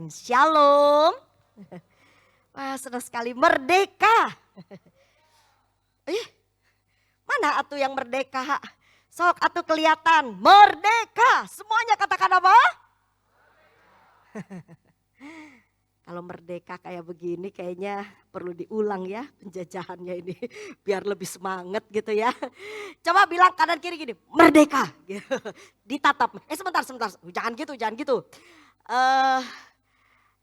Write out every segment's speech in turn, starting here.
katakan shalom. Wah, senang sekali merdeka. Mana atuh yang merdeka? Sok atuh kelihatan merdeka. Semuanya katakan apa? Kalau merdeka kayak begini kayaknya perlu diulang ya penjajahannya ini. Biar lebih semangat gitu ya. Coba bilang kanan kiri gini, merdeka. Ditatap. Sebentar. Jangan gitu.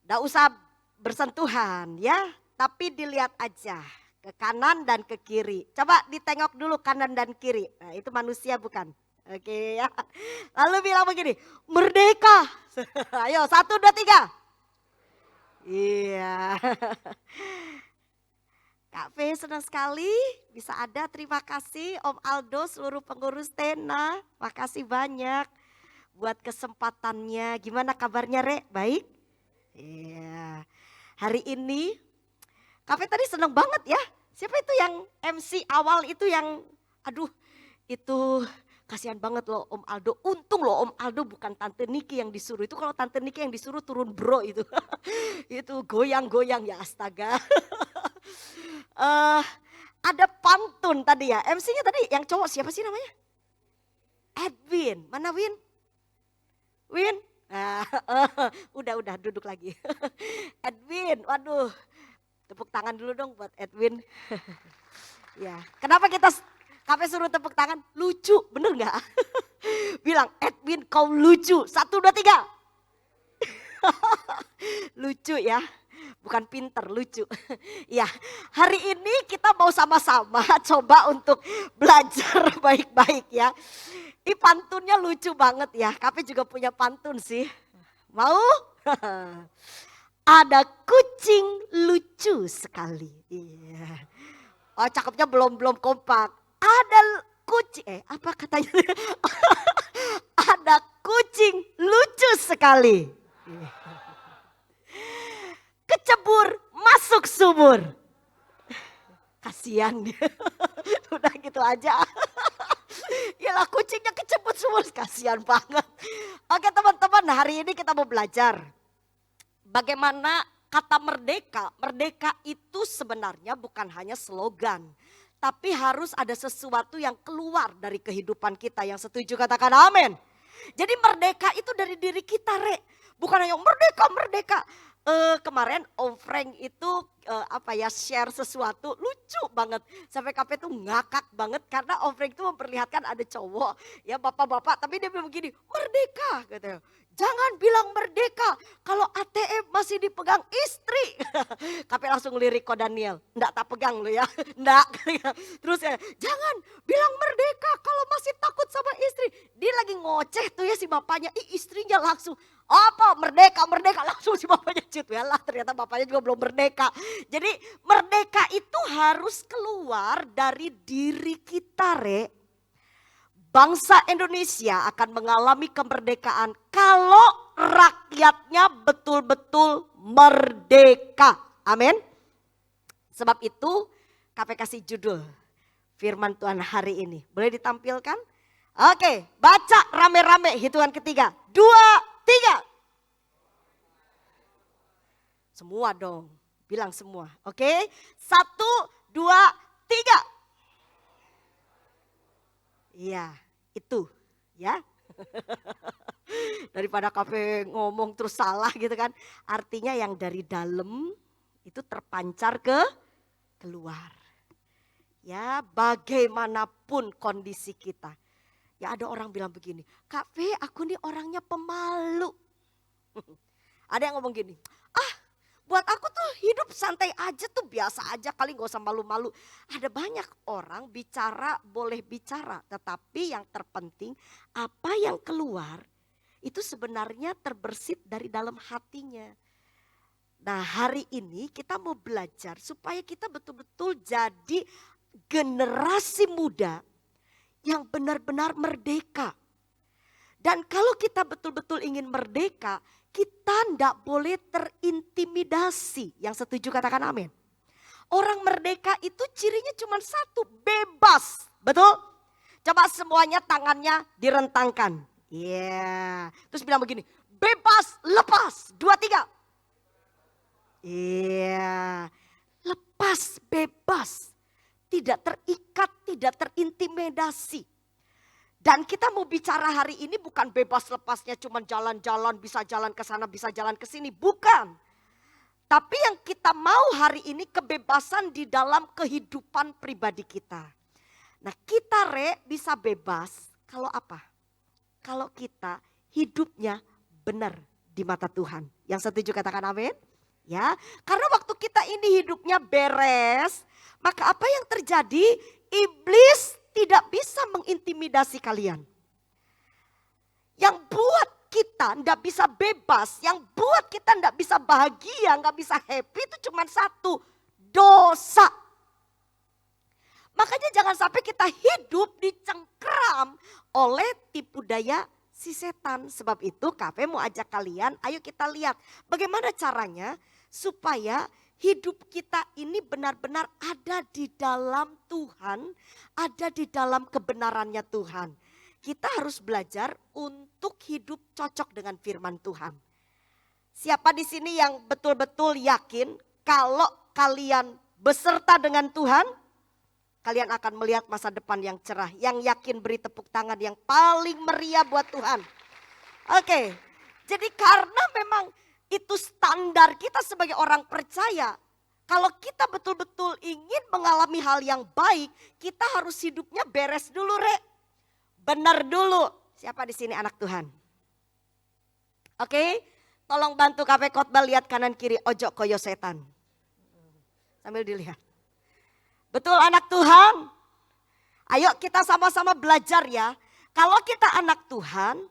Nggak usah bersentuhan ya. Tapi dilihat aja ke kanan dan ke kiri. Coba ditengok dulu kanan dan kiri. Nah, itu manusia bukan? Oke ya. Lalu bilang begini, merdeka. Ayo 1, 2, 3. Iya. Kak V senang sekali bisa ada. Terima kasih Om Aldo, seluruh pengurus Tena. Makasih banyak buat kesempatannya. Gimana kabarnya Rek? Baik? Iya. Hari ini Kak V tadi senang banget ya. Siapa itu yang MC awal itu yang aduh itu kasihan banget loh Om Aldo. Untung loh Om Aldo bukan Tante Niki yang disuruh. Itu kalau Tante Niki yang disuruh turun bro itu. Itu goyang-goyang ya astaga. Ada pantun tadi ya. MC-nya tadi yang cowok siapa sih namanya? Edwin. Mana Win? Win? Udah duduk lagi. Edwin, waduh. Tepuk tangan dulu dong buat Edwin. Ya, kenapa kita Kafe suruh tepuk tangan? Lucu, bener gak? Bilang, Edwin kau lucu. 1, 2, 3. Lucu ya, bukan pinter, lucu. Ya, hari ini kita mau sama-sama coba untuk belajar baik-baik ya. Ini pantunnya lucu banget ya, Kafe juga punya pantun sih. Mau? Ada kucing lucu sekali. Iya. Oh cakepnya belum kompak. Ada kucing, apa katanya? Ada kucing lucu sekali. Kecebur masuk sumur. Kasian dia. Udah gitu aja. Yalah kucingnya kecebur sumur, kasian banget. Oke teman-teman, hari ini kita mau belajar bagaimana kata merdeka. Merdeka itu sebenarnya bukan hanya slogan. Tapi harus ada sesuatu yang keluar dari kehidupan kita. Yang setuju katakan amin. Jadi merdeka itu dari diri kita Rek. Bukan hanya merdeka. Kemarin Om Frank itu share sesuatu lucu banget. Sampai KP tuh ngakak banget karena Om Frank itu memperlihatkan ada cowok. Ya bapak-bapak tapi dia bilang begini, merdeka katanya. Jangan bilang merdeka kalau ATM masih dipegang istri. KP langsung lirik kok Daniel. Nggak tak pegang lo ya. Nggak. Terus ya, jangan bilang merdeka kalau masih takut sama istri. Dia lagi ngoceh tuh ya si bapaknya. Istrinya langsung, apa merdeka langsung si bapaknya cut. Yalah ternyata bapaknya juga belum merdeka. Jadi merdeka itu harus keluar dari diri kita Rek. Bangsa Indonesia akan mengalami kemerdekaan kalau rakyatnya betul-betul merdeka. Amin. Sebab itu KP kasih judul firman Tuhan hari ini. Boleh ditampilkan? Oke, baca rame-rame hitungan ketiga. 2, 3. Semua dong, bilang semua. Oke, 1, 2, 3. Iya, itu ya. Daripada kafe ngomong terus salah gitu kan. Artinya yang dari dalam itu terpancar ke keluar. Ya, bagaimanapun kondisi kita. Ya ada orang bilang begini, Kak V aku nih orangnya pemalu. Ada yang ngomong gini, buat aku tuh hidup santai aja tuh biasa aja kali gak usah malu-malu. Ada banyak orang bicara boleh bicara tetapi yang terpenting apa yang keluar itu sebenarnya terbersit dari dalam hatinya. Nah hari ini kita mau belajar supaya kita betul-betul jadi generasi muda yang benar-benar merdeka. Dan kalau kita betul-betul ingin merdeka, kita tidak boleh terintimidasi. Yang setuju katakan amin. Orang merdeka itu cirinya cuma satu, bebas. Betul? Coba semuanya tangannya direntangkan. Terus bilang begini, bebas lepas. 2, 3. Iya, lepas, bebas, tidak terikat, tidak terintimidasi. Dan kita mau bicara hari ini bukan bebas lepasnya cuma jalan-jalan, bisa jalan ke sana, bisa jalan ke sini, bukan. Tapi yang kita mau hari ini kebebasan di dalam kehidupan pribadi kita. Nah, kita bisa bebas kalau apa? Kalau kita hidupnya benar di mata Tuhan. Yang setuju katakan amin. Ya, karena waktu kita ini hidupnya beres, maka apa yang terjadi? Iblis tidak bisa mengintimidasi kalian. Yang buat kita tidak bisa bebas, yang buat kita tidak bisa bahagia, nggak bisa happy itu cuma satu, dosa. Makanya jangan sampai kita hidup dicengkram oleh tipu daya si setan. Sebab itu KP mau ajak kalian, ayo kita lihat bagaimana caranya supaya hidup kita ini benar-benar ada di dalam Tuhan, ada di dalam kebenarannya Tuhan. Kita harus belajar untuk hidup cocok dengan firman Tuhan. Siapa di sini yang betul-betul yakin kalau kalian beserta dengan Tuhan, kalian akan melihat masa depan yang cerah. Yang yakin beri tepuk tangan yang paling meriah buat Tuhan. Oke, jadi karena memang itu standar kita sebagai orang percaya. Kalau kita betul-betul ingin mengalami hal yang baik, kita harus hidupnya beres dulu, benar dulu. Siapa di sini anak Tuhan? Oke, tolong bantu KP Khotbah lihat kanan kiri, ojo koyo setan. Sambil dilihat. Betul anak Tuhan? Ayo kita sama-sama belajar ya. Kalau kita anak Tuhan,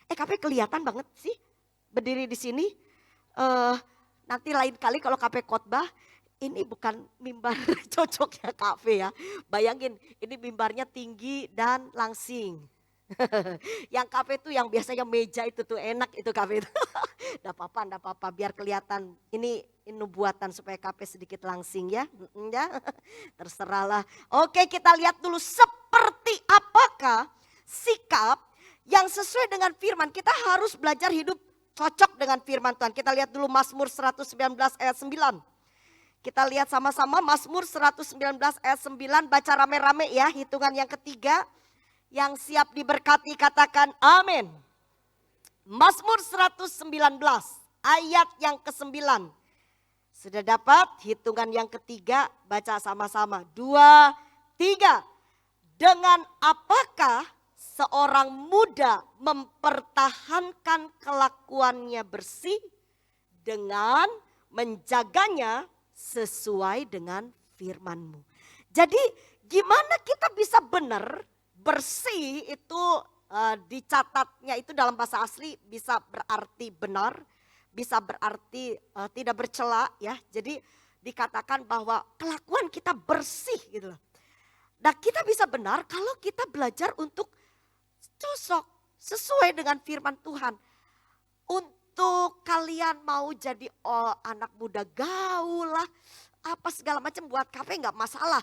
KP kelihatan banget sih berdiri di sini. Nanti lain kali kalau KP Khotbah, ini bukan mimbar cocoknya KP ya. Bayangin ini mimbarnya tinggi dan langsing. Yang KP itu yang biasanya meja itu tuh enak itu KP itu. Nggak apa-apa biar kelihatan ini nubuatan supaya KP sedikit langsing ya. Ya, terserahlah. Oke, kita lihat dulu seperti apakah sikap yang sesuai dengan firman. Kita harus belajar hidup cocok dengan firman Tuhan. Kita lihat dulu Mazmur 119 ayat 9. Kita lihat sama-sama Mazmur 119 ayat 9, baca rame-rame ya, hitungan yang ketiga. Yang siap diberkati katakan amin. Mazmur 119 ayat yang ke-9. Sudah dapat hitungan yang ketiga, baca sama-sama. 2, 3. Dengan apakah seorang muda mempertahankan kelakuannya bersih? Dengan menjaganya sesuai dengan firman-Mu. Jadi gimana kita bisa benar, bersih itu dicatatnya itu dalam bahasa asli bisa berarti benar, bisa berarti tidak bercela ya. Jadi dikatakan bahwa kelakuan kita bersih gitu loh. Nah kita bisa benar kalau kita belajar untuk cocok sesuai dengan firman Tuhan. Untuk kalian mau jadi anak muda gaul lah, apa segala macam buat KP nggak masalah.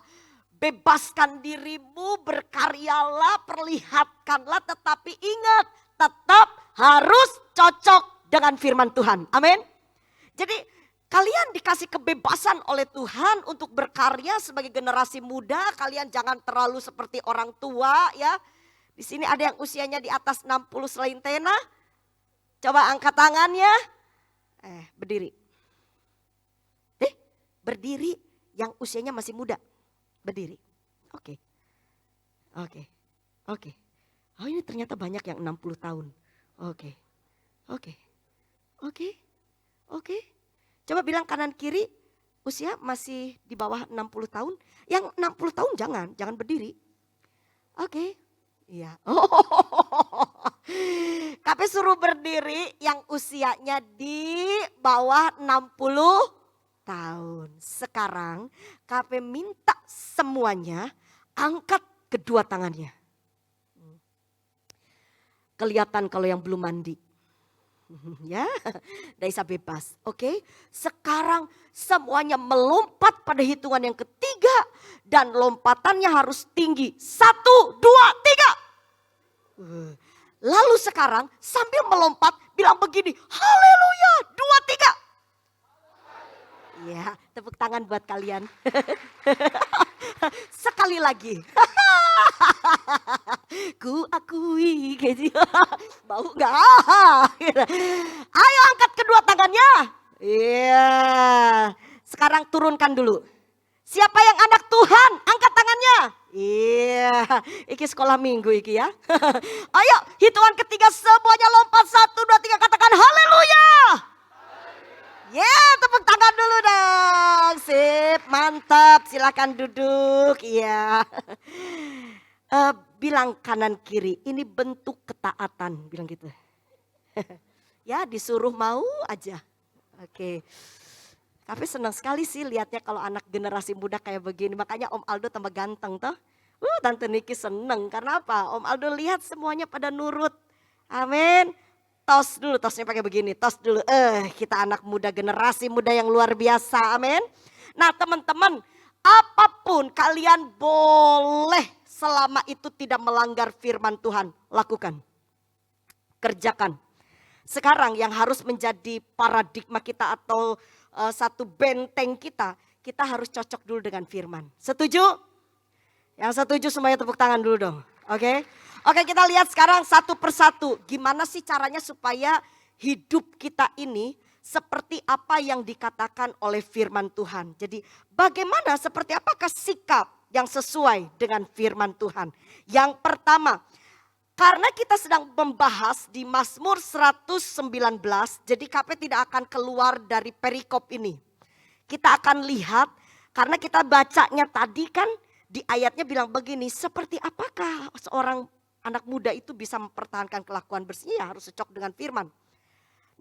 Bebaskan dirimu, berkaryalah, perlihatkanlah, tetapi ingat tetap harus cocok dengan firman Tuhan. Amin. Jadi kalian dikasih kebebasan oleh Tuhan untuk berkarya sebagai generasi muda. Kalian jangan terlalu seperti orang tua ya. Di sini ada yang usianya di atas 60 selain Tena. Coba angkat tangannya. Berdiri. Berdiri yang usianya masih muda. Berdiri. Oke. Oh ini ternyata banyak yang 60 tahun. Oke. Coba bilang kanan kiri usia masih di bawah 60 tahun. Yang 60 tahun jangan berdiri. Oke. Iya. KP suruh berdiri yang usianya di bawah 60 tahun. Sekarang KP minta semuanya angkat kedua tangannya. Kelihatan kalau yang belum mandi. Ya, udah bisa bebas. Oke, sekarang semuanya melompat pada hitungan yang ketiga. Dan lompatannya harus tinggi. 1, 2, 3. Lalu sekarang sambil melompat bilang begini. Haleluya, 2, 3. Ya, tepuk tangan buat kalian. Sekali lagi. Ku akui gitu. Bau gak? Ayo angkat kedua tangannya. Iya. Sekarang turunkan dulu. Siapa yang anak Tuhan? Angkat tangannya. Iya. Iki sekolah minggu iki ya. Ayo hitungan ketiga semuanya lompat. 1, 2, 3 katakan haleluya. Ya, tepuk tangan dulu dong. Sip, mantap. Silakan duduk. Iya. Bilang kanan kiri, ini bentuk ketaatan. Bilang gitu. Ya, disuruh mau aja. Oke. Tapi senang sekali sih lihatnya kalau anak generasi muda kayak begini. Makanya Om Aldo tambah ganteng toh. Tante Niki seneng. Karena apa? Om Aldo lihat semuanya pada nurut. Amin. Tos dulu, tosnya pakai begini, tos dulu. Kita anak muda, generasi muda yang luar biasa, amin. Nah teman-teman, apapun kalian boleh selama itu tidak melanggar firman Tuhan, lakukan. Kerjakan. Sekarang yang harus menjadi paradigma kita atau satu benteng kita harus cocok dulu dengan firman. Setuju? Yang setuju semuanya tepuk tangan dulu dong, oke? Oke, kita lihat sekarang satu persatu. Gimana sih caranya supaya hidup kita ini seperti apa yang dikatakan oleh firman Tuhan. Jadi bagaimana, seperti apakah sikap yang sesuai dengan firman Tuhan. Yang pertama, karena kita sedang membahas di Mazmur 119, jadi KP tidak akan keluar dari perikop ini. Kita akan lihat, karena kita bacanya tadi kan di ayatnya bilang begini, seperti apakah seorang anak muda itu bisa mempertahankan kelakuan bersihnya, harus cocok dengan firman.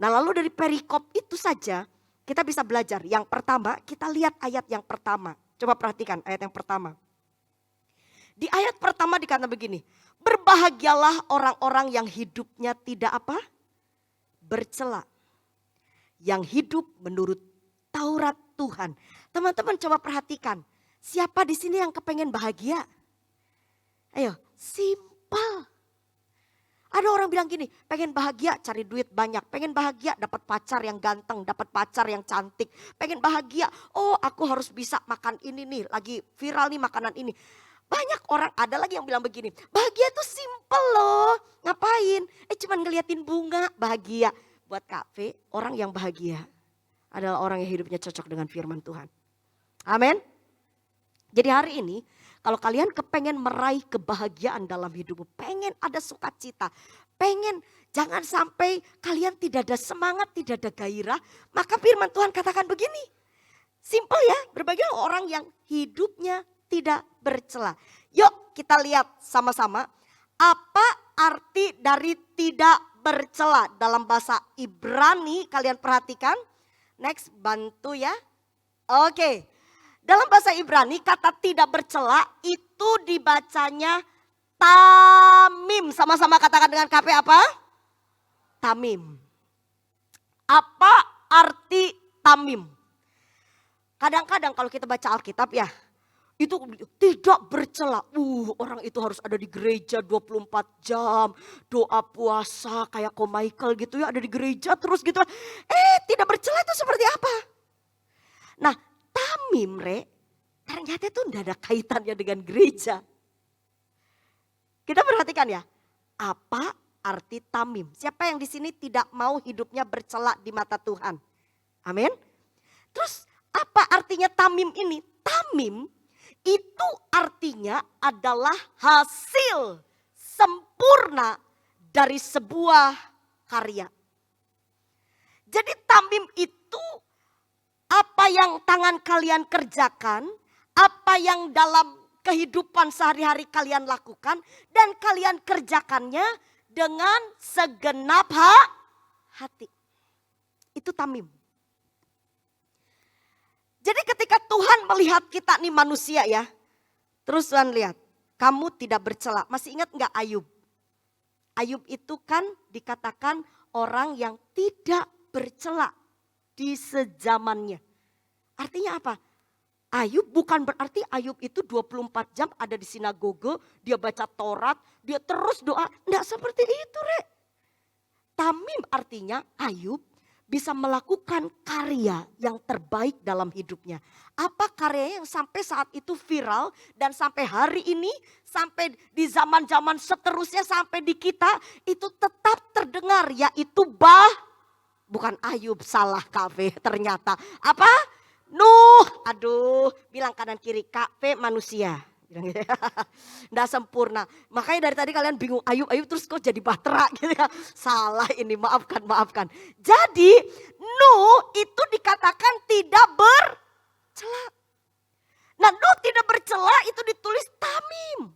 Nah lalu dari perikop itu saja kita bisa belajar. Yang pertama kita lihat ayat yang pertama. Coba perhatikan ayat yang pertama. Di ayat pertama dikatakan begini. Berbahagialah orang-orang yang hidupnya tidak apa? Bercela. Yang hidup menurut Taurat Tuhan. Teman-teman coba perhatikan. Siapa di sini yang kepengen bahagia? Ayo, simple. Ada orang bilang gini, pengen bahagia cari duit banyak, pengen bahagia dapat pacar yang ganteng, dapat pacar yang cantik, pengen bahagia, oh aku harus bisa makan ini nih, lagi viral nih makanan ini. Banyak orang, ada lagi yang bilang begini, bahagia tuh simple loh, ngapain? Cuman ngeliatin bunga, bahagia. Buat kafe, orang yang bahagia adalah orang yang hidupnya cocok dengan firman Tuhan. Amin. Jadi hari ini, kalau kalian kepengen meraih kebahagiaan dalam hidupmu, pengen ada sukacita, pengen jangan sampai kalian tidak ada semangat, tidak ada gairah, maka firman Tuhan katakan begini. Simple ya, berbagai orang yang hidupnya tidak bercela. Yuk kita lihat sama-sama, apa arti dari tidak bercela dalam bahasa Ibrani, kalian perhatikan. Next, bantu ya. Oke. Dalam bahasa Ibrani kata tidak bercela itu dibacanya tamim. Sama-sama katakan dengan KP apa? Tamim. Apa arti tamim? Kadang-kadang kalau kita baca Alkitab ya, itu tidak bercela. Orang itu harus ada di gereja 24 jam, doa puasa kayak Ko Michael gitu ya, ada di gereja terus gitu. Tidak bercela itu seperti apa? Nah, tamim ternyata itu tidak ada kaitannya dengan gereja. Kita perhatikan ya, apa arti tamim? Siapa yang di sini tidak mau hidupnya bercela di mata Tuhan? Amin. Terus apa artinya tamim ini? Tamim itu artinya adalah hasil sempurna dari sebuah karya. Jadi tamim itu apa yang tangan kalian kerjakan, apa yang dalam kehidupan sehari-hari kalian lakukan, dan kalian kerjakannya dengan segenap hati. Itu tamim. Jadi ketika Tuhan melihat kita nih manusia ya, terus Tuhan lihat, kamu tidak bercela. Masih ingat enggak Ayub? Ayub itu kan dikatakan orang yang tidak bercela di sezamannya. Artinya apa? Ayub bukan berarti Ayub itu 24 jam ada di sinagoge, dia baca Taurat, dia terus doa. Enggak seperti itu, Tamim artinya Ayub bisa melakukan karya yang terbaik dalam hidupnya. Apa karya yang sampai saat itu viral dan sampai hari ini, sampai di zaman-zaman seterusnya, sampai di kita itu tetap terdengar, yaitu bukan Ayub, salah kafe ternyata. Apa? Nuh, aduh, bilang kanan kiri, kafe manusia. Nggak sempurna. Makanya dari tadi kalian bingung, Ayub terus kok jadi Bahtera gitu ya. Salah ini, maafkan. Jadi Nuh itu dikatakan tidak bercela. Nah, Nuh tidak bercela itu ditulis Tamim.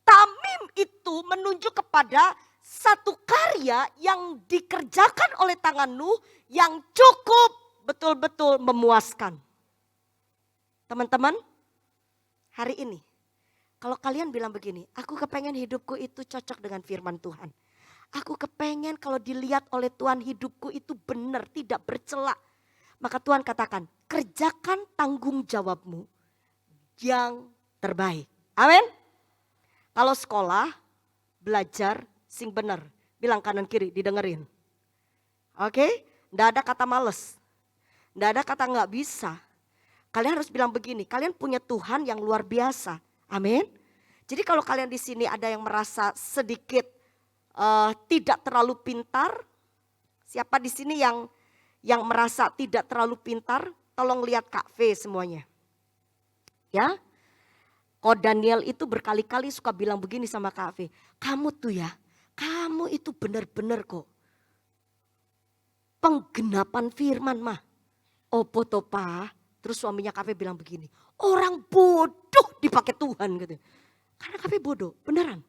Tamim itu menunjuk kepada satu karya yang dikerjakan oleh tangan Nuh yang cukup betul-betul memuaskan. Teman-teman, hari ini, kalau kalian bilang begini, aku kepengen hidupku itu cocok dengan firman Tuhan. Aku kepengen kalau dilihat oleh Tuhan hidupku itu benar, tidak bercela. Maka Tuhan katakan, kerjakan tanggung jawabmu yang terbaik. Amin. Kalau sekolah, belajar, sing benar. Bilang kanan kiri, didengerin. Oke, nggak ada kata males. Nggak ada kata nggak bisa. Kalian harus bilang begini, kalian punya Tuhan yang luar biasa. Amin. Jadi kalau kalian di sini ada yang merasa sedikit tidak terlalu pintar, siapa di sini yang merasa tidak terlalu pintar, tolong lihat Kak V semuanya. Ya. Kok Daniel itu berkali-kali suka bilang begini sama Kak V, kamu tuh ya, kamu itu benar-benar kok penggenapan firman mah. Opo topa. Terus suaminya Kafe bilang begini, orang bodoh dipakai Tuhan gitu. Karena Kafe bodoh, beneran.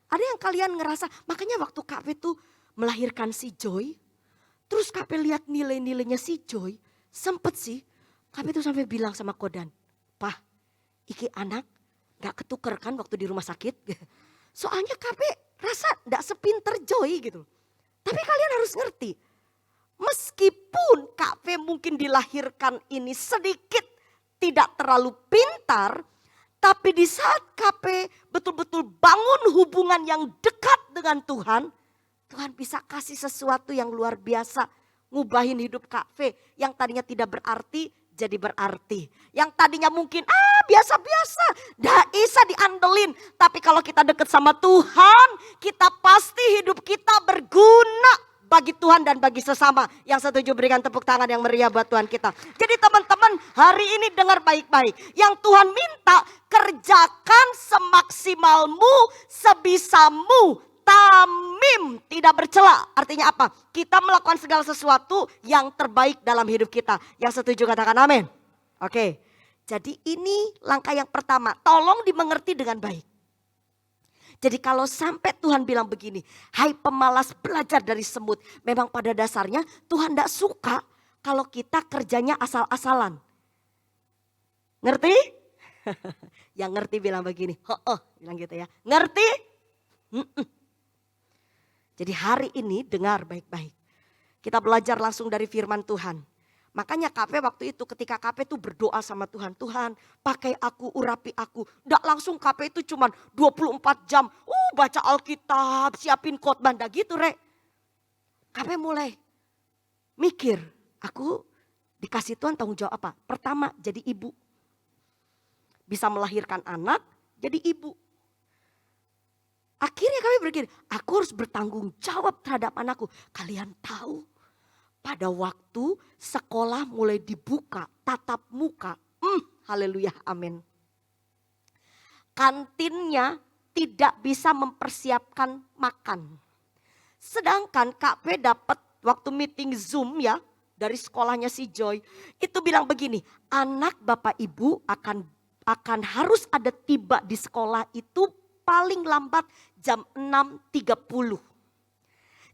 Ada yang kalian ngerasa, makanya waktu Kafe tuh melahirkan si Joy, terus Kafe lihat nilai-nilainya si Joy, sempet sih Kafe tuh sampai bilang sama Kodan, Pah, iki anak gak ketuker kan waktu di rumah sakit. Soalnya Kafe rasa gak sepinter Joy gitu. Tapi kalian harus ngerti, meskipun Kak V mungkin dilahirkan ini sedikit tidak terlalu pintar, tapi di saat Kak V betul-betul bangun hubungan yang dekat dengan Tuhan, Tuhan bisa kasih sesuatu yang luar biasa, ngubahin hidup Kak V yang tadinya tidak berarti jadi berarti. Yang tadinya mungkin biasa-biasa, gak bisa diandelin. Tapi kalau kita dekat sama Tuhan, kita pasti hidup kita berguna bagi Tuhan dan bagi sesama. Yang setuju berikan tepuk tangan yang meriah buat Tuhan kita. Jadi teman-teman, hari ini dengar baik-baik. Yang Tuhan minta, kerjakan semaksimalmu, sebisamu. Tamim, tidak bercela. Artinya apa? Kita melakukan segala sesuatu yang terbaik dalam hidup kita. Yang setuju katakan amin. Oke, jadi ini langkah yang pertama. Tolong dimengerti dengan baik. Jadi kalau sampai Tuhan bilang begini, hai pemalas belajar dari semut. Memang pada dasarnya Tuhan tidak suka kalau kita kerjanya asal-asalan. Ngerti? Yang ngerti bilang begini, bilang gitu ya. Ngerti? Jadi hari ini dengar baik-baik. Kita belajar langsung dari firman Tuhan. Makanya KP waktu itu ketika KP itu berdoa sama Tuhan. Tuhan pakai aku, urapi aku. Nggak langsung KP itu cuma 24 jam. Baca Alkitab, siapin khotbah. Nggak gitu Rek. KP mulai mikir. Aku dikasih Tuhan tanggung jawab apa? Pertama jadi ibu. Bisa melahirkan anak jadi ibu. Akhirnya kami berpikir, aku harus bertanggung jawab terhadap anakku. Kalian tahu? Pada waktu sekolah mulai dibuka, tatap muka, haleluya, amin. Kantinnya tidak bisa mempersiapkan makan. Sedangkan Kak P dapat waktu meeting Zoom ya, dari sekolahnya si Joy, itu bilang begini, anak bapak ibu akan harus ada tiba di sekolah itu paling lambat jam 6.30.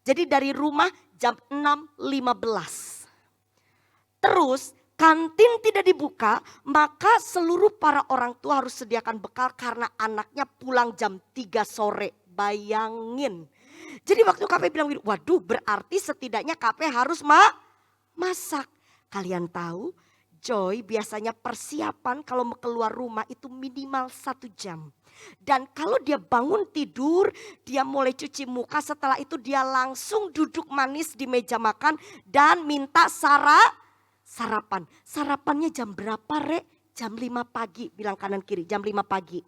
Jadi dari rumah jam 6.15. Terus kantin tidak dibuka, maka seluruh para orang tua harus sediakan bekal karena anaknya pulang jam 3 sore. Bayangin. Jadi waktu KP bilang, waduh berarti setidaknya KP harus masak. Kalian tahu Joy biasanya persiapan kalau mau keluar rumah itu minimal 1 jam. Dan kalau dia bangun tidur, dia mulai cuci muka, setelah itu dia langsung duduk manis di meja makan dan minta sarapan. Sarapannya jam berapa, Rek? Jam 5 pagi, bilang kanan kiri, jam 5 pagi.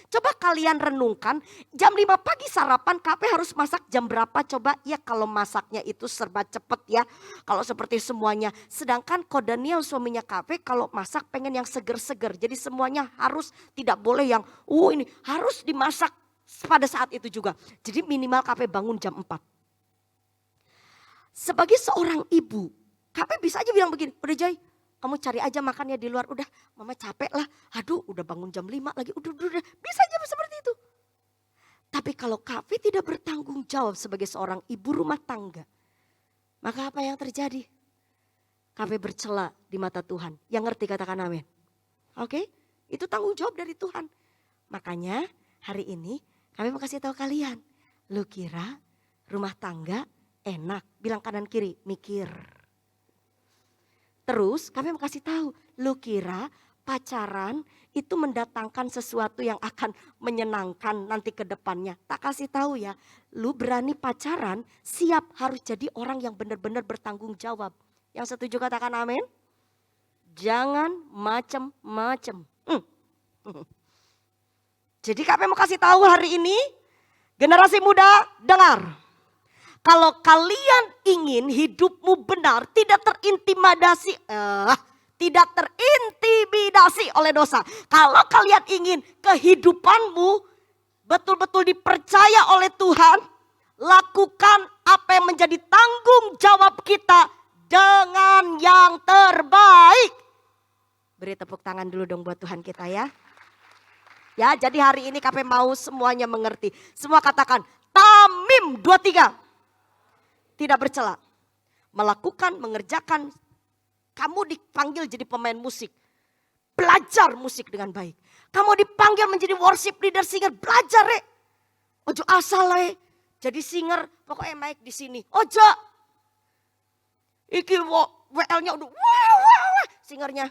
Coba kalian renungkan, jam 5 pagi sarapan, KP harus masak jam berapa coba? Ya kalau masaknya itu serba cepet ya, kalau seperti semuanya. Sedangkan Ko Daniel suaminya KP kalau masak pengen yang seger-seger. Jadi semuanya harus, tidak boleh yang ini harus dimasak pada saat itu juga. Jadi minimal KP bangun jam 4. Sebagai seorang ibu, KP bisa aja bilang begini, udah Joy, kamu cari aja makannya di luar, udah mama capek lah. Aduh udah bangun jam 5 lagi, udah. Bisa aja seperti itu. Tapi kalau Kavi tidak bertanggung jawab sebagai seorang ibu rumah tangga, maka apa yang terjadi? Kavi bercela di mata Tuhan. Yang ngerti katakan amin. Oke, itu tanggung jawab dari Tuhan. Makanya hari ini kami mau kasih tahu kalian. Lu kira rumah tangga enak? Bilang kanan kiri, mikir. Terus kami mau kasih tahu, lu kira pacaran itu mendatangkan sesuatu yang akan menyenangkan nanti ke depannya. Tak kasih tahu ya, lu berani pacaran siap harus jadi orang yang benar-benar bertanggung jawab. Yang setuju katakan amin. Jangan macem-macem. Jadi kami mau kasih tahu hari ini, generasi muda dengar. Kalau kalian ingin hidupmu benar, tidak terintimidasi oleh dosa. Kalau kalian ingin kehidupanmu betul-betul dipercaya oleh Tuhan, lakukan apa yang menjadi tanggung jawab kita dengan yang terbaik. Beri tepuk tangan dulu dong buat Tuhan kita ya. Ya, jadi hari ini KP mau semuanya mengerti. Semua katakan, Tamim 23. Tidak bercela, melakukan, mengerjakan, kamu dipanggil jadi pemain musik, belajar musik dengan baik. Kamu dipanggil menjadi worship leader, singer, belajar ojo asal jadi singer, pokoknya mic di sini. Ojo, iki WL-nya udah wah, singernya.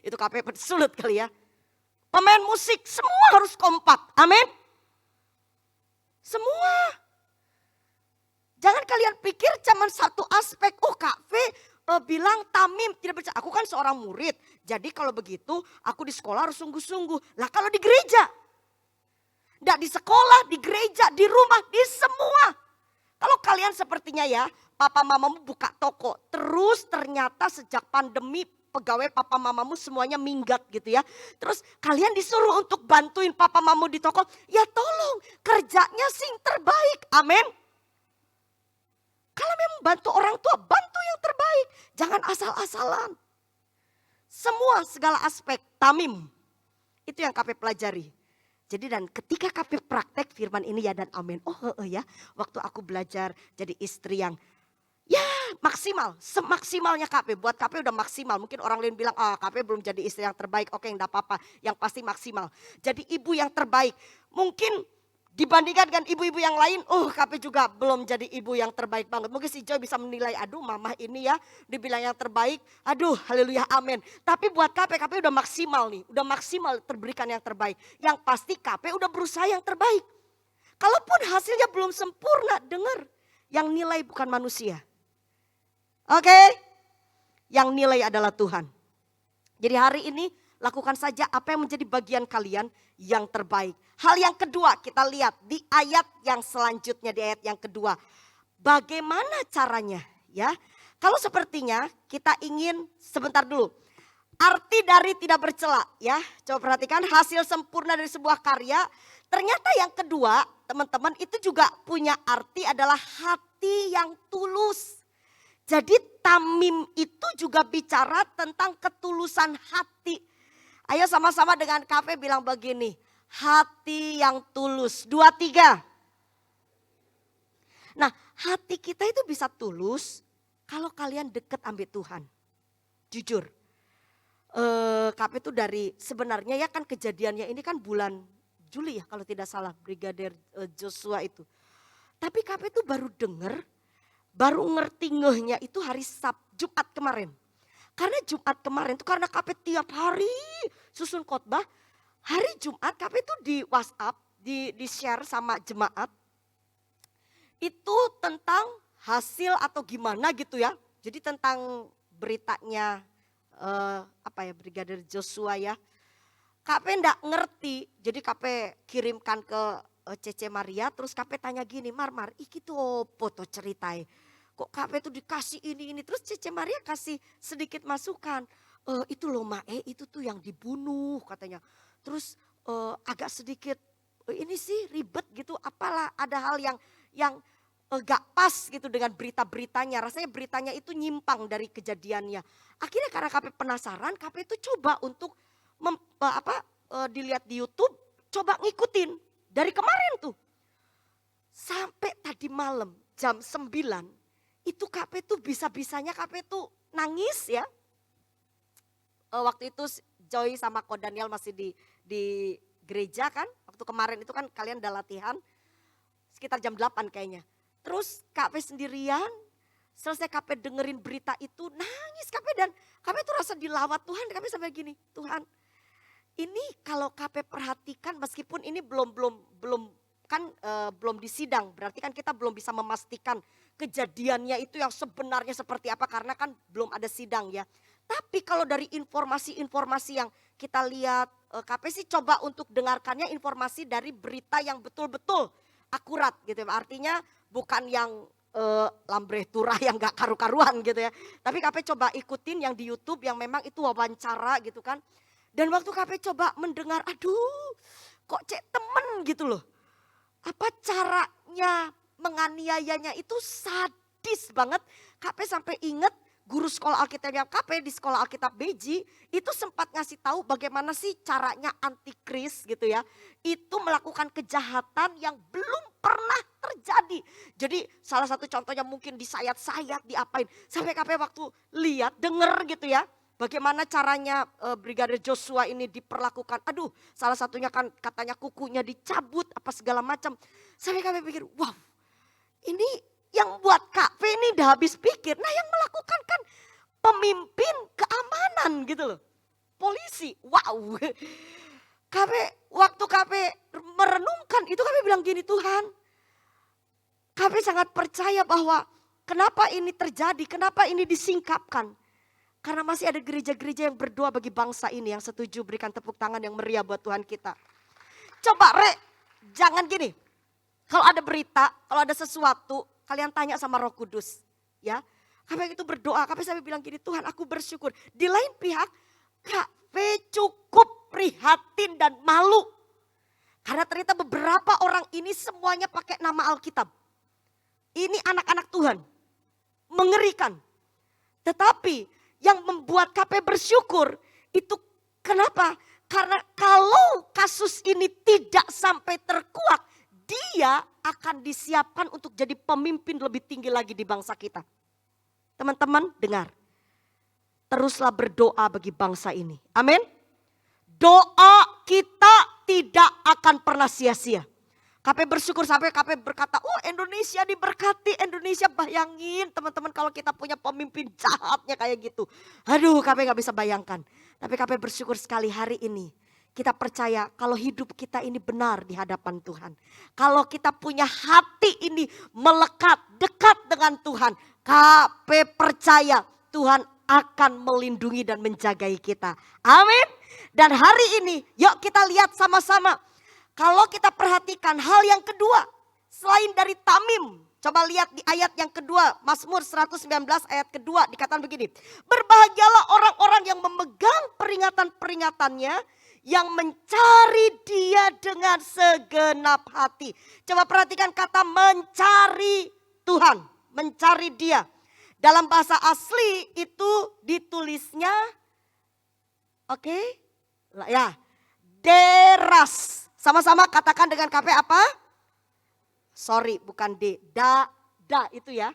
Itu KP sulit kali ya. Pemain musik semua harus kompak, amin. Semua. Jangan kalian pikir cuma satu aspek. Oh Kak V bilang Tamim tidak percaya. Aku kan seorang murid. Jadi kalau begitu aku di sekolah harus sungguh-sungguh. Lah kalau di gereja. Tidak di sekolah, di gereja, di rumah, di semua. Kalau kalian sepertinya ya, papa mamamu buka toko. Terus ternyata sejak pandemi pegawai papa mamamu semuanya minggat gitu ya. Terus kalian disuruh untuk bantuin papa mamamu di toko. Ya tolong kerjanya sing terbaik. Amin. Kalau memang bantu orang tua, bantu yang terbaik. Jangan asal-asalan. Semua segala aspek Tamim. Itu yang KP pelajari. Jadi dan ketika KP praktek firman ini ya dan amin. Ya waktu aku belajar jadi istri yang ya maksimal. Semaksimalnya KP. Buat KP udah maksimal. Mungkin orang lain bilang KP belum jadi istri yang terbaik. Oke enggak apa-apa. Yang pasti maksimal. Jadi ibu yang terbaik. Mungkin dibandingkan dengan ibu-ibu yang lain, KP juga belum jadi ibu yang terbaik banget. Mungkin si Joy bisa menilai, aduh mama ini ya dibilang yang terbaik. Aduh haleluya amin. Tapi buat KP udah maksimal nih. Udah maksimal terberikan yang terbaik. Yang pasti KP udah berusaha yang terbaik. Kalaupun hasilnya belum sempurna, dengar. Yang nilai bukan manusia. Oke? Yang nilai adalah Tuhan. Jadi hari ini lakukan saja apa yang menjadi bagian kalian yang terbaik. Hal yang kedua kita lihat di ayat yang selanjutnya, di ayat yang kedua. Bagaimana caranya ya? Kalau sepertinya kita ingin sebentar dulu. Arti dari tidak bercela ya. Coba perhatikan hasil sempurna dari sebuah karya. Ternyata yang kedua teman-teman itu juga punya arti adalah hati yang tulus. Jadi Tamim itu juga bicara tentang ketulusan hati. Ayo sama-sama dengan KP bilang begini, hati yang tulus. 2, 3. Nah hati kita itu bisa tulus kalau kalian deket ambil Tuhan. Jujur, KP itu dari sebenarnya ya kan kejadiannya ini kan bulan Juli ya kalau tidak salah, Brigadir Joshua itu. Tapi KP itu baru dengar, baru ngerti ngehnya itu hari Jumat kemarin. Karena Jumat kemarin tuh karena KP tiap hari susun khotbah. Hari Jumat KP itu di WhatsApp, di share sama jemaat. Itu tentang hasil atau gimana gitu ya. Jadi tentang beritanya Brigadir Joshua ya. KP enggak ngerti, jadi KP kirimkan ke Cece Maria, terus KP tanya gini, Mar, iki tuh foto ceritai. Kok KP tuh dikasih ini, terus Cece Maria kasih sedikit masukan. Itu loh Mae, itu tuh yang dibunuh katanya. Terus agak sedikit, ini sih ribet gitu, apalah ada hal yang gak pas gitu dengan berita-beritanya. Rasanya beritanya itu nyimpang dari kejadiannya. Akhirnya karena KP penasaran, KP itu coba untuk dilihat di YouTube, coba ngikutin dari kemarin tuh. Sampai tadi malam jam 9, itu KP tuh bisa-bisanya KP tuh nangis ya. Waktu itu Joy sama Ko Daniel masih di gereja kan. Waktu kemarin itu kan kalian udah latihan sekitar jam 8 kayaknya. Terus KP sendirian, selesai KP dengerin berita itu nangis KP dan KP tuh rasa dilawat Tuhan. KP sampai gini, Tuhan ini kalau KP perhatikan meskipun ini belum disidang, berarti kan kita belum bisa memastikan kejadiannya itu yang sebenarnya seperti apa karena kan belum ada sidang ya. Tapi kalau dari informasi-informasi yang kita lihat, KP sih coba untuk dengarkannya informasi dari berita yang betul-betul akurat gitu. Artinya bukan yang lambreh turah yang gak karu-karuan gitu ya. Tapi KP coba ikutin yang di YouTube yang memang itu wawancara gitu kan. Dan waktu KP coba mendengar, aduh kok cek temen gitu loh. Apa caranya menganiayanya itu sadis banget. KP sampai inget guru sekolah Alkitabnya KP di sekolah Alkitab Beji itu sempat ngasih tahu bagaimana sih caranya antikris gitu ya. Itu melakukan kejahatan yang belum pernah terjadi. Jadi salah satu contohnya mungkin disayat-sayat, diapain. Sampai KP waktu lihat, denger gitu ya. Bagaimana caranya Brigadir Joshua ini diperlakukan. Aduh salah satunya kan katanya kukunya dicabut apa segala macam. Sampai kami pikir wow ini yang buat KP ini udah habis pikir. Nah yang melakukan kan pemimpin keamanan gitu loh. Polisi, wow. Waktu KP merenungkan itu KP bilang gini, Tuhan KP sangat percaya bahwa kenapa ini terjadi, kenapa ini disingkapkan. Karena masih ada gereja-gereja yang berdoa bagi bangsa ini, yang setuju berikan tepuk tangan yang meriah buat Tuhan kita. Coba jangan gini, kalau ada berita, kalau ada sesuatu, kalian tanya sama Roh Kudus. Ya, KP itu berdoa, KP sampai bilang gini, Tuhan aku bersyukur. Di lain pihak, KP cukup prihatin dan malu. Karena ternyata beberapa orang ini semuanya pakai nama Alkitab. Ini anak-anak Tuhan, mengerikan. Tetapi yang membuat KP bersyukur itu kenapa? Karena kalau kasus ini tidak sampai terkuak, dia akan disiapkan untuk jadi pemimpin lebih tinggi lagi di bangsa kita. Teman-teman dengar, teruslah berdoa bagi bangsa ini. Amin. Doa kita tidak akan pernah sia-sia. KP bersyukur sampai KP berkata, oh Indonesia diberkati, Indonesia bayangin teman-teman kalau kita punya pemimpin jahatnya kayak gitu. Aduh KP gak bisa bayangkan. Tapi KP bersyukur sekali hari ini. Kita percaya kalau hidup kita ini benar di hadapan Tuhan. Kalau kita punya hati ini melekat, dekat dengan Tuhan. KP percaya Tuhan akan melindungi dan menjagai kita. Amin. Dan hari ini yuk kita lihat sama-sama. Kalau kita perhatikan hal yang kedua, selain dari tamim. Coba lihat di ayat yang kedua, Mazmur 119 ayat kedua dikatakan begini. Berbahagialah orang-orang yang memegang peringatan-peringatannya, yang mencari dia dengan segenap hati. Coba perhatikan kata mencari Tuhan, mencari dia. Dalam bahasa asli itu ditulisnya, oke, ya, deras. Sama-sama katakan dengan KP apa? Sorry bukan D, da itu ya.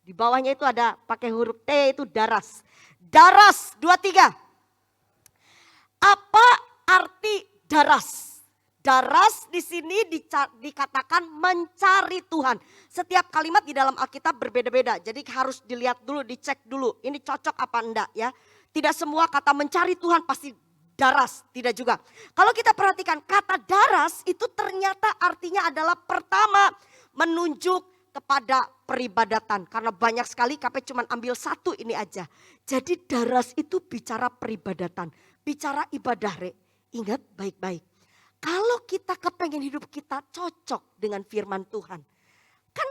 Di bawahnya itu ada pakai huruf T itu daras. Daras 23. Apa arti daras? Daras di sini dikatakan mencari Tuhan. Setiap kalimat di dalam Alkitab berbeda-beda. Jadi harus dilihat dulu, dicek dulu. Ini cocok apa enggak ya. Tidak semua kata mencari Tuhan pasti daras, tidak juga. Kalau kita perhatikan kata daras itu ternyata artinya adalah pertama menunjuk kepada peribadatan. Karena banyak sekali KP cuma ambil satu ini aja. Jadi daras itu bicara peribadatan, bicara ibadah. Ingat baik-baik. Kalau kita kepengen hidup kita cocok dengan firman Tuhan. Kan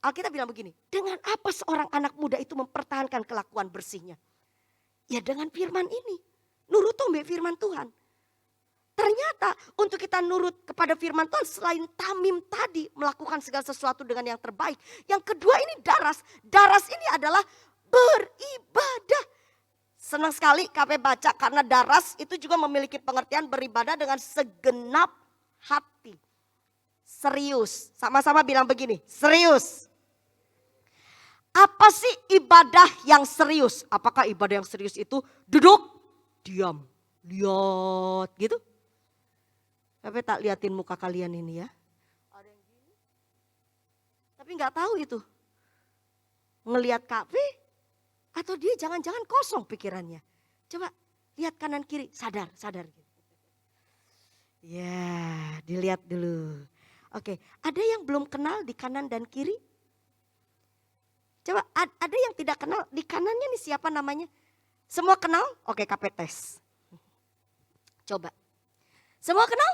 Alkitab bilang begini, dengan apa seorang anak muda itu mempertahankan kelakuan bersihnya? Ya dengan firman ini, nurut tombe firman Tuhan. Ternyata untuk kita nurut kepada firman Tuhan selain tamim tadi melakukan segala sesuatu dengan yang terbaik. Yang kedua ini daras. Daras ini adalah beribadah. Senang sekali KP baca karena daras itu juga memiliki pengertian beribadah dengan segenap hati. Serius, sama-sama bilang begini, serius. Apa sih ibadah yang serius? Apakah ibadah yang serius itu duduk, diam, lihat gitu? KP tak liatin muka kalian ini ya. Ada yang gini, tapi gak tahu itu. Ngelihat KP. Atau dia jangan-jangan kosong pikirannya. Coba lihat kanan kiri, sadar. Ya, dilihat dulu. Oke, ada yang belum kenal di kanan dan kiri? Coba ada yang tidak kenal di kanannya nih siapa namanya? Semua kenal? Oke, KP tes. Coba. Semua kenal?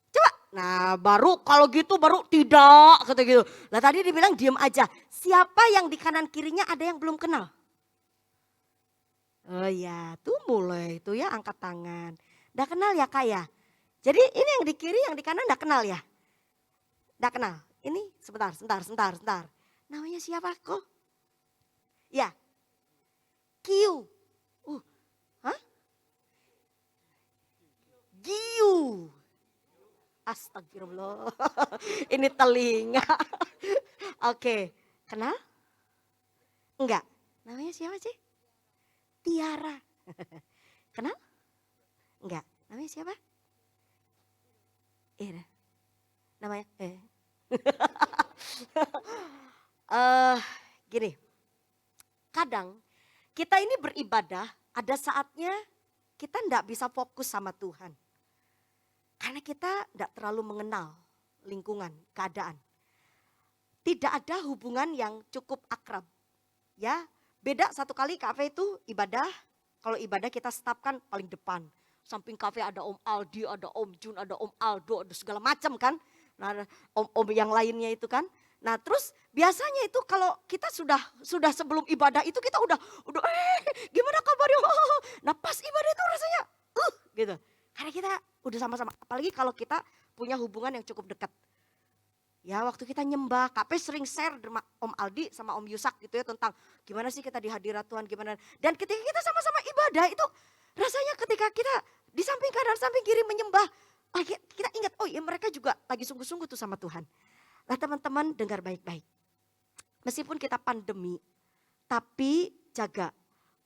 Coba. Nah baru kalau gitu baru tidak kata gitu. Lah tadi dibilang diem aja. Siapa yang di kanan kirinya ada yang belum kenal? Oh ya tuh mulai tuh ya angkat tangan. Udah kenal ya Kak ya? Jadi ini yang di kiri yang di kanan udah kenal ya? Udah kenal. Ini sebentar. Namanya siapa kok? Ya. Q. Hah? Giu. Astagfirullah. Ini telinga. Oke. Kenal? Enggak. Namanya siapa sih? Tiara. Kenal? Enggak. Namanya siapa? Namanya? Gini. Kadang kita ini beribadah ada saatnya kita enggak bisa fokus sama Tuhan. Karena kita enggak terlalu mengenal lingkungan, keadaan. Tidak ada hubungan yang cukup akrab. Ya, beda satu kali kafe itu ibadah. Kalau ibadah kita stafkan paling depan. Samping kafe ada Om Aldi, ada Om Jun, ada Om Aldo, ada segala macam kan. Nah, om yang lainnya itu kan. Nah, terus biasanya itu kalau kita sudah sebelum ibadah itu kita udah gimana kabarnya? Nah, pas ibadah itu rasanya gitu. Karena kita udah sama-sama, apalagi kalau kita punya hubungan yang cukup dekat. Ya waktu kita nyembah, KP sering share sama Om Aldi sama Om Yusak gitu ya tentang gimana sih kita di hadirat Tuhan, gimana. Dan ketika kita sama-sama ibadah itu rasanya ketika kita di samping kanan, samping kiri menyembah, kita ingat oh ya mereka juga lagi sungguh-sungguh tuh sama Tuhan. Nah teman-teman dengar baik-baik. Meskipun kita pandemi, tapi jaga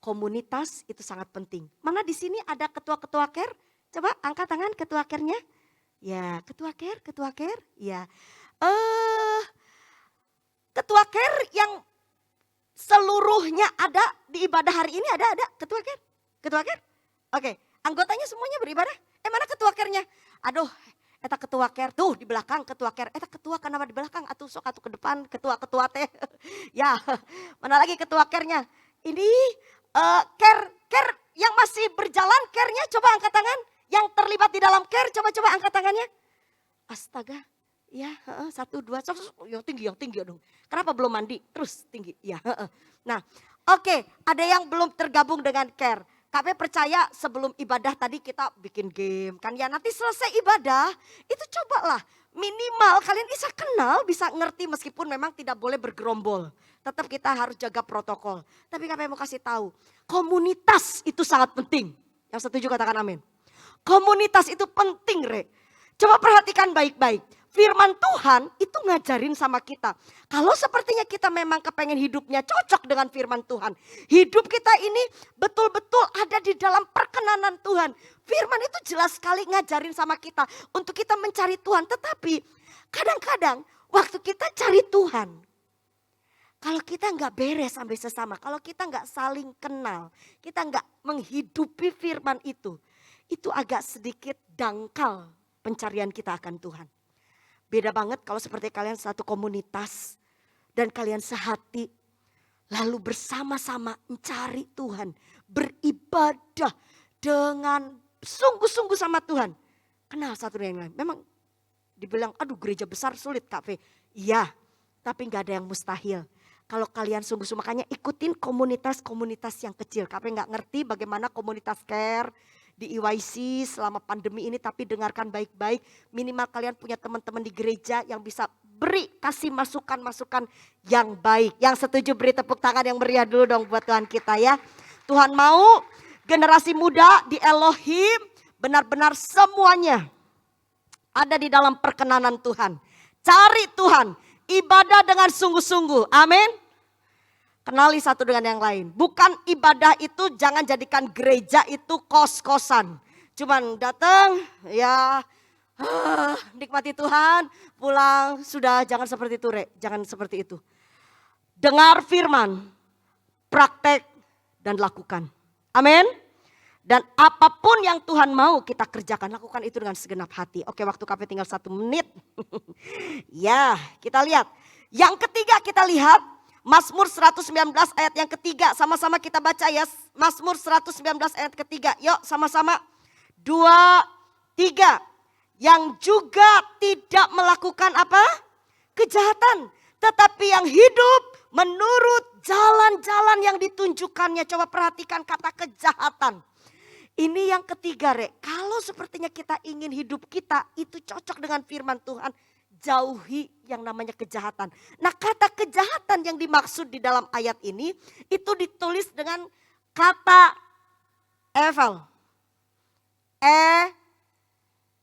komunitas itu sangat penting. Mana di sini ada ketua-ketua care? Coba angkat tangan ketua care-nya. Ya ketua care, ya. Ketua care yang seluruhnya ada di ibadah hari ini ada ketua care? Oke, anggotanya semuanya beribadah. Mana ketua care-nya? Aduh, eta ketua care tuh di belakang ketua care. Eta ketua kenapa di belakang? Atuh sok atuh ke depan ketua teh. Ya, mana lagi ketua care-nya? Ini care yang masih berjalan care-nya coba angkat tangan. Yang terlibat di dalam care coba angkat tangannya. Astaga. Ya, 1, 2, yang tinggi dong. Kenapa belum mandi? Terus tinggi, ya. Nah, oke, ada yang belum tergabung dengan care. KP percaya sebelum ibadah tadi kita bikin game kan ya. Nanti selesai ibadah, itu cobalah minimal kalian bisa kenal, bisa ngerti meskipun memang tidak boleh bergerombol. Tetap kita harus jaga protokol. Tapi KP mau kasih tahu, komunitas itu sangat penting. Yang setuju katakan amin. Komunitas itu penting, Re. Coba perhatikan baik-baik. firman Tuhan itu ngajarin sama kita. Kalau sepertinya kita memang kepengen hidupnya cocok dengan firman Tuhan. Hidup kita ini betul-betul ada di dalam perkenanan Tuhan. Firman itu jelas sekali ngajarin sama kita untuk kita mencari Tuhan. Tetapi kadang-kadang waktu kita cari Tuhan, kalau kita nggak beres sampai sesama, kalau kita nggak saling kenal, kita nggak menghidupi firman itu agak sedikit dangkal pencarian kita akan Tuhan. Beda banget kalau seperti kalian satu komunitas dan kalian sehati, lalu bersama-sama mencari Tuhan, beribadah dengan sungguh-sungguh sama Tuhan. Kenal satu dengan yang lain. Memang dibilang, aduh gereja besar sulit Kak V. Iya, tapi gak ada yang mustahil. Kalau kalian sungguh-sungguh, makanya ikutin komunitas-komunitas yang kecil. Kak V gak ngerti bagaimana komunitas care di EYC selama pandemi ini, tapi dengarkan baik-baik. Minimal kalian punya teman-teman di gereja yang bisa kasih masukan-masukan yang baik. Yang setuju beri tepuk tangan yang meriah dulu dong buat Tuhan kita ya. Tuhan mau generasi muda di Elohim benar-benar semuanya ada di dalam perkenanan Tuhan. Cari Tuhan, ibadah dengan sungguh-sungguh. Amin. Kenali satu dengan yang lain. Bukan ibadah itu jangan jadikan gereja itu kos-kosan. Cuman datang ya nikmati Tuhan, pulang sudah, jangan seperti itu Rek. Jangan seperti itu. Dengar firman, praktek dan lakukan. Amin. Dan apapun yang Tuhan mau kita kerjakan, lakukan itu dengan segenap hati. Oke, waktu KP tinggal 1 menit. Ya, kita lihat. Yang ketiga kita lihat Mazmur 119 ayat yang ketiga. Sama-sama kita baca ya. Mazmur 119 ayat ketiga. Yuk sama-sama. 2, 3. Yang juga tidak melakukan apa? Kejahatan. Tetapi yang hidup menurut jalan-jalan yang ditunjukkannya. Coba perhatikan kata kejahatan. Ini yang ketiga Rek. Kalau sepertinya kita ingin hidup kita itu cocok dengan firman Tuhan. Jauhi yang namanya kejahatan. Nah kata kejahatan yang dimaksud di dalam ayat ini itu ditulis dengan kata evil.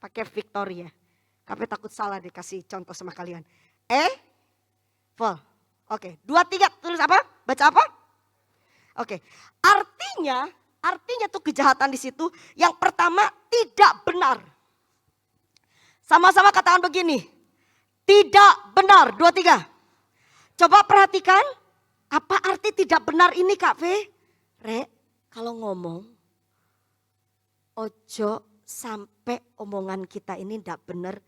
Pakai Victoria. Kami takut salah dikasih contoh sama kalian. Evil. Oke, 2, 3 tulis apa? Baca apa? Oke, artinya tuh kejahatan di situ. Yang pertama tidak benar. Sama-sama katakan begini. Tidak benar, 2, 3. Coba perhatikan, apa arti tidak benar ini Kak V? Rek, kalau ngomong, ojo sampai omongan kita ini tidak benar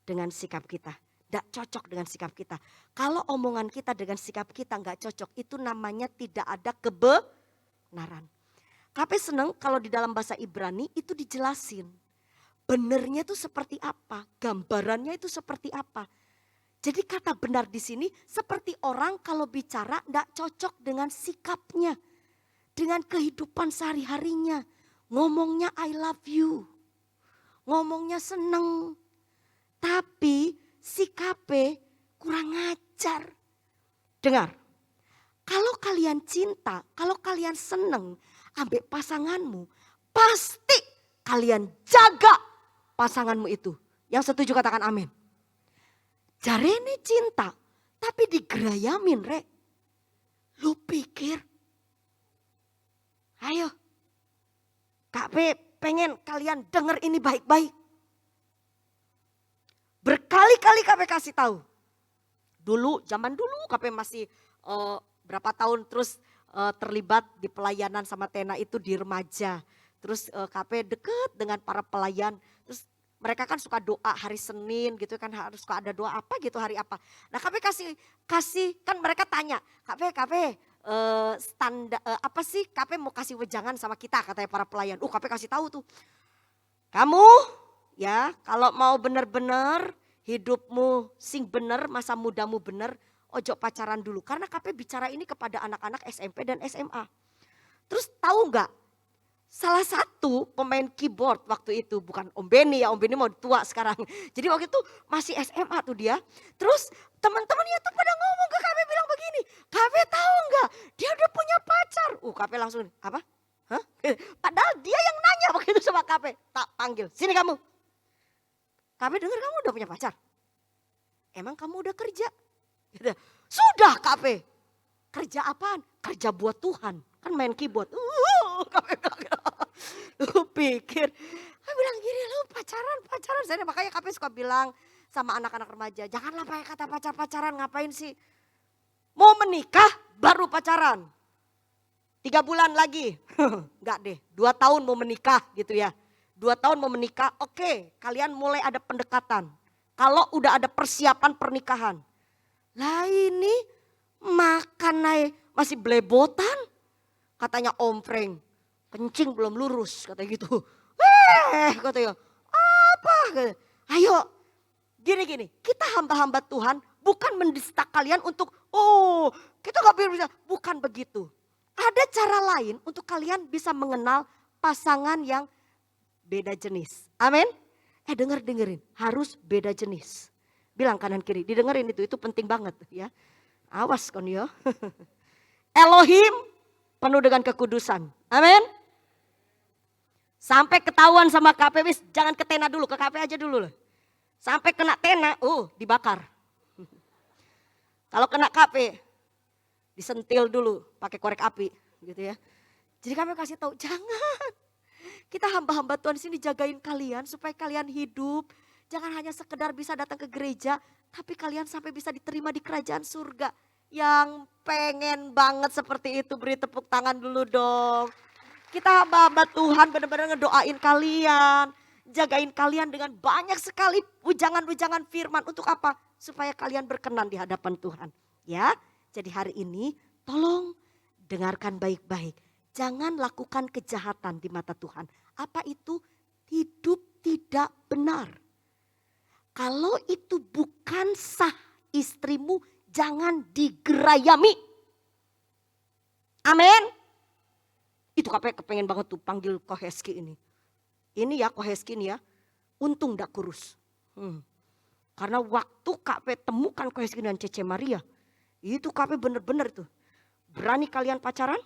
dengan sikap kita. Tidak cocok dengan sikap kita. Kalau omongan kita dengan sikap kita nggak cocok, itu namanya tidak ada kebenaran. Kak V seneng kalau di dalam bahasa Ibrani itu dijelasin. Benernya itu seperti apa, gambarannya itu seperti apa. Jadi kata benar di sini seperti orang kalau bicara tidak cocok dengan sikapnya. Dengan kehidupan sehari-harinya. Ngomongnya I love you. Ngomongnya seneng. Tapi sikapnya kurang ajar. Dengar. Kalau kalian cinta, kalau kalian seneng ambek pasanganmu. Pasti kalian jaga pasanganmu itu. Yang setuju katakan amin. Jarene cinta, tapi digerayamin Rek. Lu pikir, ayo Kak P pengen kalian denger ini baik-baik. Berkali-kali Kak P kasih tahu. Zaman dulu Kak P masih berapa tahun terus terlibat di pelayanan sama Tena itu di remaja. Terus Kak P deket dengan para pelayan, terus mereka kan suka doa hari Senin gitu kan, harus suka ada doa apa gitu hari apa. Nah KP kasih kan mereka tanya, KP standar apa sih KP mau kasih wejangan sama kita katanya para pelayan. KP kasih tahu tuh. Kamu ya kalau mau bener-bener hidupmu sing bener, masa mudamu bener, ojo pacaran dulu. Karena KP bicara ini kepada anak-anak SMP dan SMA. Terus tahu nggak? Salah satu pemain keyboard waktu itu, bukan Om Beni ya, Om Beni mau tua sekarang. Jadi waktu itu masih SMA tuh dia. Terus teman-temannya tuh pada ngomong ke KP bilang begini, KP tahu nggak? Dia udah punya pacar. KP langsung, apa? Hah? Padahal dia yang nanya begitu sama KP. Tak panggil, sini kamu. KP dengar kamu udah punya pacar. emang kamu udah kerja? Gitu. Sudah KP. Kerja apaan? Kerja buat Tuhan. Kan main keyboard. KP bilang gitu. Lu pikir. KP bilang gini, lu pacaran. Saya makanya KP suka bilang sama anak-anak remaja. Janganlah pakai kata pacaran, ngapain sih? Mau menikah baru pacaran. 3 bulan lagi. Enggak deh, 2 tahun mau menikah gitu ya. 2 tahun mau menikah, oke, kalian mulai ada pendekatan. Kalau udah ada persiapan pernikahan. Lah ini makan naik masih blebotan. Katanya Om Frank, kencing belum lurus katanya gitu. Katanya, apa? Ayo, gini, kita hamba-hamba Tuhan bukan menista kalian untuk, kita gak bisa, bukan begitu. Ada cara lain untuk kalian bisa mengenal pasangan yang beda jenis. Amin. Dengerin, harus beda jenis. Bilang kanan kiri, didengerin itu penting banget ya. Awas kon ya. Elohim penuh dengan kekudusan. Amin. Sampai ketahuan sama KP, jangan ke tena dulu, ke KP aja dulu. Sampai kena tena, dibakar. Kalau kena KP, disentil dulu pakai korek api gitu ya. Jadi kami kasih tahu, jangan. Kita hamba-hamba Tuhan sini jagain kalian supaya kalian hidup. Jangan hanya sekedar bisa datang ke gereja, tapi kalian sampai bisa diterima di kerajaan surga. Yang pengen banget seperti itu, beri tepuk tangan dulu dong. Kita hamba-hamba Tuhan benar-benar ngedoain kalian. Jagain kalian dengan banyak sekali ujangan-ujangan firman. Untuk apa? Supaya kalian berkenan di hadapan Tuhan. Ya, jadi hari ini tolong dengarkan baik-baik. Jangan lakukan kejahatan di mata Tuhan. Apa itu? Hidup tidak benar. Kalau itu bukan sah istrimu, jangan digerayami. Amin. Itu KP kepengen banget tuh panggil Koheski ini. Ini ya Koheski ini ya, untung gak kurus. Karena waktu KP temukan Koheski dan Cece Maria, itu KP bener-bener tuh. Berani kalian pacaran?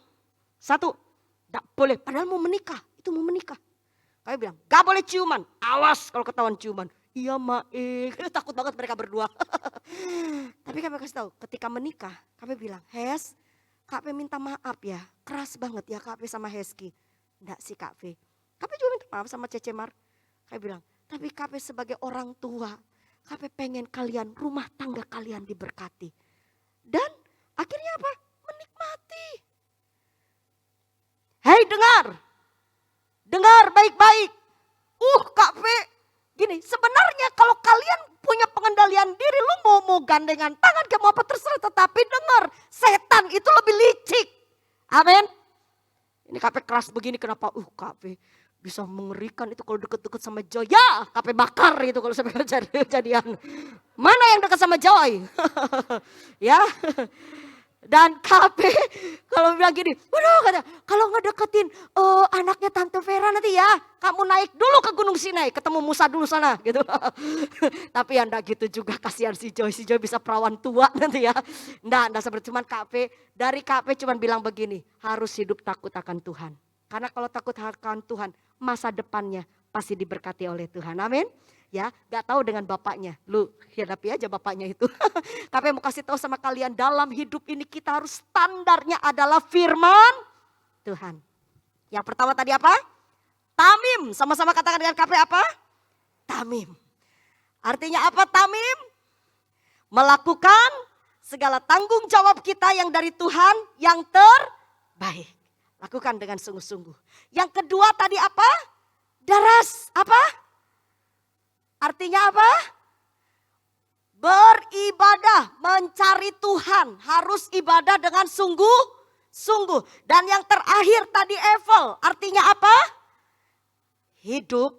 1, gak boleh, padahal mau menikah, itu mau menikah. KP bilang, gak boleh ciuman, awas kalau ketahuan ciuman. Iya Maik, takut banget mereka berdua. Tapi KP kasih tahu, ketika menikah, KP bilang, Hes, KP minta maaf ya, keras banget ya KP sama Heski. Enggak sih KP. KP juga minta maaf sama Cece Mar. KP bilang, tapi KP sebagai orang tua, KP pengen kalian, rumah tangga kalian diberkati. Dan akhirnya apa? Menikmati. Hei dengar baik-baik. KP, gini sebenarnya kalau kalian punya pengendalian diri, lu mau gandengan tangan, kayak mau apa terserah. Tetapi dengar, setan itu lebih licik. Amin. Ini KP keras begini kenapa? KP bisa mengerikan itu kalau deket-deket sama Joy. Ya KP bakar itu kalau sampai kejadian. Mana yang dekat sama Joy? Ya. Dan KP kalau bilang gini, waduh kata, kalau ngedeketin anaknya Tante Vera nanti ya, kamu naik dulu ke Gunung Sinai, ketemu Musa dulu sana gitu. Tapi ya enggak gitu juga, kasihan si Joy bisa perawan tua nanti ya. Enggak seperti cuman dari KP cuman bilang begini, harus hidup takut akan Tuhan. Karena kalau takut akan Tuhan, masa depannya pasti diberkati oleh Tuhan. Amin. Ya, gak tahu dengan bapaknya, lu hadapi aja bapaknya itu. Tapi mau kasih tahu sama kalian, dalam hidup ini kita harus standarnya adalah firman Tuhan. Yang pertama tadi apa? Tamim, sama-sama katakan dengan KP apa? Tamim. Artinya apa tamim? Melakukan segala tanggung jawab kita yang dari Tuhan yang terbaik. Lakukan dengan sungguh-sungguh. Yang kedua tadi apa? Daras, apa? Artinya apa? Beribadah, mencari Tuhan. Harus ibadah dengan sungguh-sungguh. Dan yang terakhir tadi Evel, artinya apa? Hidup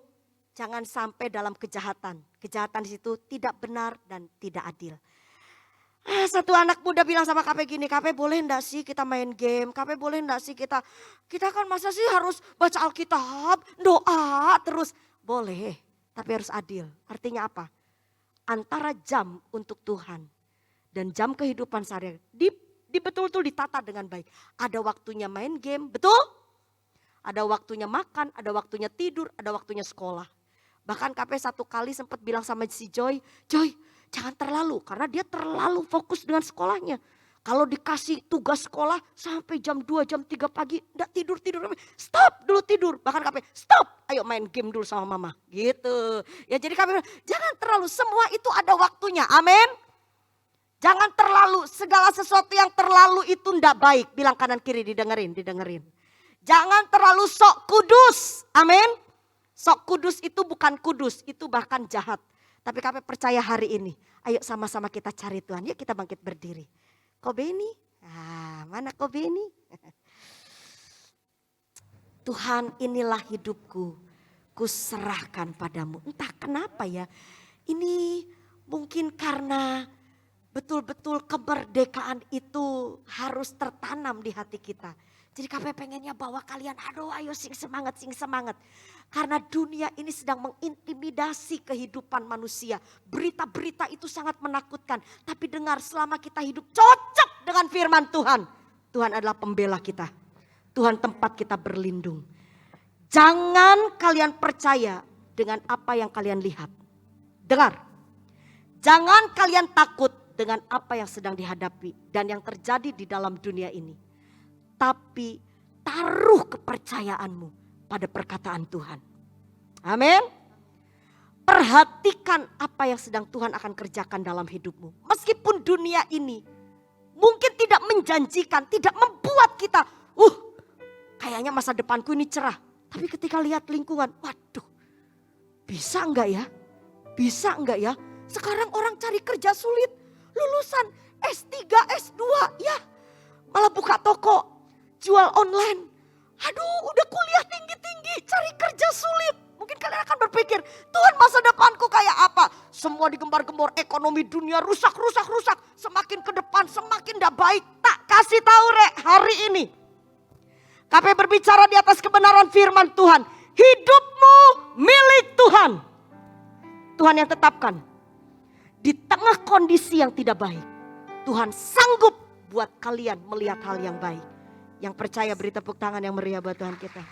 jangan sampai dalam kejahatan. Kejahatan di situ tidak benar dan tidak adil. Satu anak muda bilang sama KP gini, KP boleh enggak sih kita main game? KP boleh enggak sih kita kan masa sih harus baca Alkitab, doa terus? Boleh. Tapi harus adil. Artinya apa? Antara jam untuk Tuhan dan jam kehidupan sehari-hari betul-betul ditata dengan baik. Ada waktunya main game, betul? Ada waktunya makan, ada waktunya tidur, ada waktunya sekolah. Bahkan KP satu kali sempat bilang sama si Joy, Jangan terlalu, karena dia terlalu fokus dengan sekolahnya. Kalau dikasih tugas sekolah sampai jam 2, jam 3 pagi, enggak tidur. Stop dulu tidur. Bahkan KP, stop, ayo main game dulu sama mama. Gitu. Ya jadi kami bilang, jangan terlalu, semua itu ada waktunya. Amin. Jangan terlalu, segala sesuatu yang terlalu itu enggak baik. Bilang kanan kiri, didengerin. Jangan terlalu sok kudus. Amin. Sok kudus itu bukan kudus, itu bahkan jahat. Tapi kami percaya hari ini, ayo sama-sama kita cari Tuhan. Yuk kita bangkit berdiri. Kok Beni? Mana kok Beni? Tuhan, inilah hidupku, kuserahkan padamu. Entah kenapa ya, ini mungkin karena betul-betul kemerdekaan itu harus tertanam di hati kita. Jadi KP pengennya bawa kalian, ayo sing semangat. Karena dunia ini sedang mengintimidasi kehidupan manusia. Berita-berita itu sangat menakutkan. Tapi dengar, selama kita hidup cocok dengan firman Tuhan. Tuhan adalah pembela kita. Tuhan tempat kita berlindung. Jangan kalian percaya dengan apa yang kalian lihat. Dengar, jangan kalian takut dengan apa yang sedang dihadapi dan yang terjadi di dalam dunia ini. Tapi taruh kepercayaanmu pada perkataan Tuhan. Amin. Perhatikan apa yang sedang Tuhan akan kerjakan dalam hidupmu. Meskipun dunia ini mungkin tidak menjanjikan, tidak membuat kita, kayaknya masa depanku ini cerah. Tapi ketika lihat lingkungan, waduh, bisa enggak ya? Sekarang orang cari kerja sulit, lulusan S3, S2, ya malah buka toko. Jual online, udah kuliah tinggi-tinggi, cari kerja sulit. Mungkin kalian akan berpikir, Tuhan masa depanku kayak apa? Semua digembar-gembor, ekonomi dunia rusak. Semakin ke depan, semakin gak baik. Tak kasih tahu hari ini. KP berbicara di atas kebenaran firman Tuhan. Hidupmu milik Tuhan. Tuhan yang tetapkan. Di tengah kondisi yang tidak baik, Tuhan sanggup buat kalian melihat hal yang baik. Yang percaya beri tepuk tangan yang meriah buat Tuhan kita.